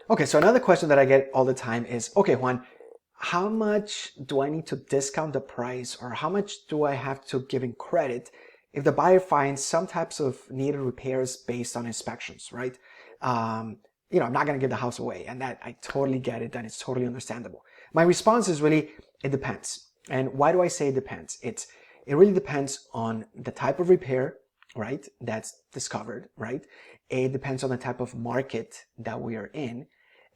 Okay, so another question that I get all the time is, okay, Juan, how much do I need to discount the price, or how much do I have to give in credit if the buyer finds some types of needed repairs based on inspections, right? Um, I'm not going to give the house away, and that I totally get it, and it's totally understandable. My response is really, it depends. And why do I say it depends? It really depends on the type of repair, right, that's discovered, right? It depends on the type of market that we are in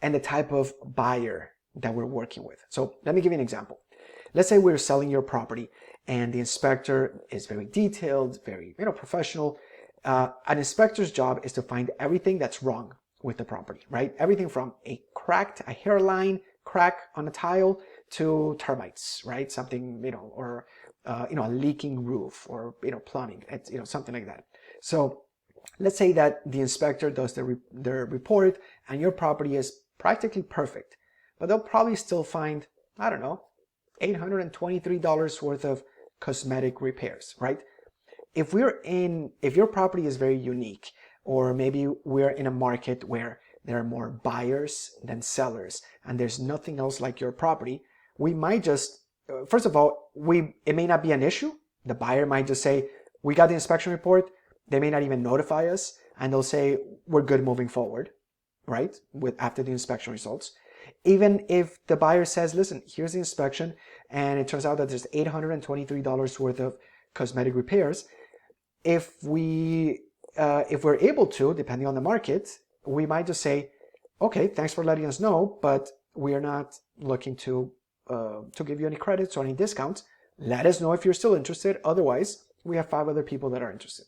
and the type of buyer that we're working with. So let me give you an example. Let's say we're selling your property and the inspector is very detailed, very professional. An inspector's job is to find everything that's wrong with the property, right? Everything from a hairline crack on a tile to termites, right? Something, or a leaking roof, or plumbing, something like that. So let's say that the inspector does their report and your property is practically perfect, but they'll probably still find, I don't know, $823 worth of cosmetic repairs, right? If your property is very unique, or maybe we're in a market where there are more buyers than sellers and there's nothing else like your property, we might just, first of all, it may not be an issue. The buyer might just say, we got the inspection report. They may not even notify us, and they'll say, we're good moving forward, right? After the inspection results. Even if the buyer says, listen, here's the inspection, and it turns out that there's $823 worth of cosmetic repairs. If we're able to, depending on the market, we might just say, okay, thanks for letting us know, but we are not looking to give you any credits or any discounts. Let us know if you're still interested. Otherwise, we have 5 other people that are interested,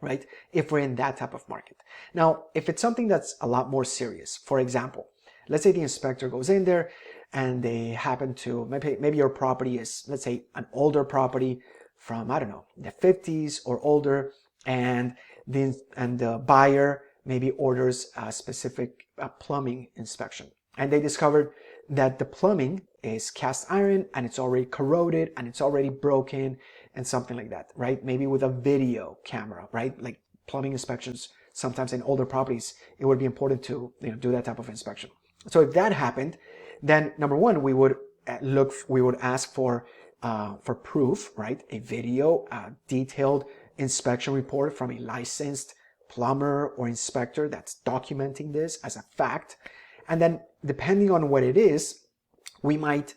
right? If we're in that type of market. Now, if it's something that's a lot more serious, for example, let's say the inspector goes in there and they happen to, maybe your property is, let's say, an older property from, I don't know, the 50s or older, and the buyer maybe orders a specific plumbing inspection, and they discovered that the plumbing is cast iron and it's already corroded and it's already broken and something like that, right? Maybe with a video camera, right? Like plumbing inspections, sometimes in older properties, it would be important to do that type of inspection. So if that happened, then number one, we would ask for proof, right? A video, a detailed inspection report from a licensed plumber or inspector that's documenting this as a fact. And then depending on what it is, we might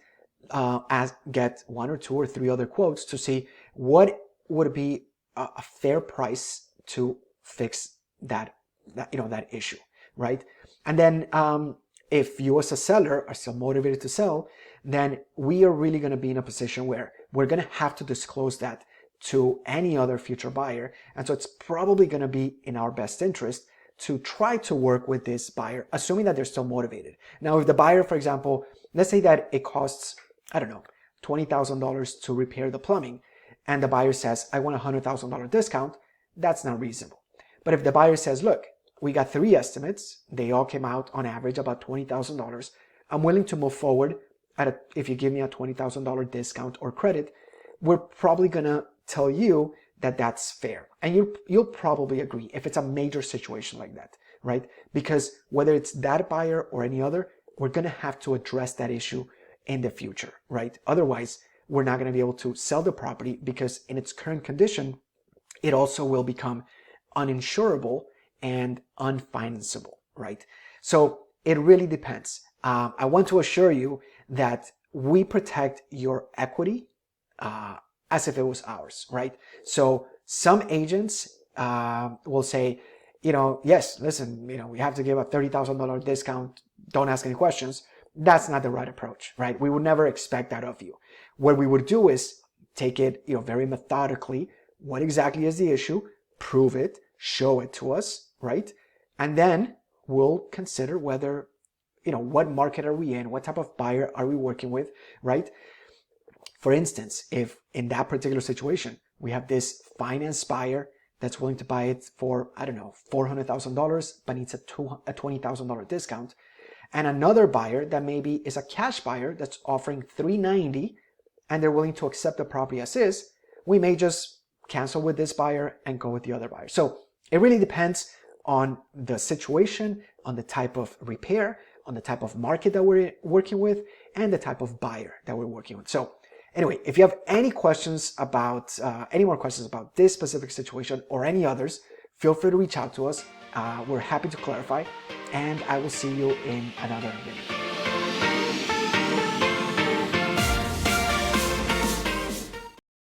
get 1 or 2 or 3 other quotes to see what would be a fair price to fix that issue, right? And then if you as a seller are still motivated to sell, then we are really going to be in a position where we're going to have to disclose that to any other future buyer. And so it's probably going to be in our best interest to try to work with this buyer, assuming that they're still motivated. Now, if the buyer, for example, let's say that it costs, I don't know, $20,000 to repair the plumbing, and the buyer says, I want a $100,000 discount, that's not reasonable. But if the buyer says, look, we got 3 estimates, they all came out on average about $20,000, I'm willing to move forward if you give me a $20,000 discount or credit, we're probably going to tell you that that's fair. And you'll probably agree if it's a major situation like that, right? Because whether it's that buyer or any other, we're going to have to address that issue in the future, right? Otherwise, we're not going to be able to sell the property, because in its current condition, it also will become uninsurable and unfinanceable, right? So it really depends. I want to assure you that we protect your equity as if it was ours, right? So some agents will say, yes, listen, we have to give a $30,000 discount. Don't ask any questions. That's not the right approach, right? We would never expect that of you. What we would do is take it, very methodically. What exactly is the issue? Prove it, show it to us, right? And then we'll consider whether, what market are we in? What type of buyer are we working with, right? For instance, if in that particular situation, we have this finance buyer that's willing to buy it for, I don't know, $400,000, but needs a $20,000 discount, and another buyer that maybe is a cash buyer that's offering $390, and they're willing to accept the property as is, we may just cancel with this buyer and go with the other buyer. So it really depends on the situation, on the type of repair, on the type of market that we're working with, and the type of buyer that we're working with. So anyway, if you have any questions about, any more questions about this specific situation or any others, feel free to reach out to us. We're happy to clarify, and I will see you in another video.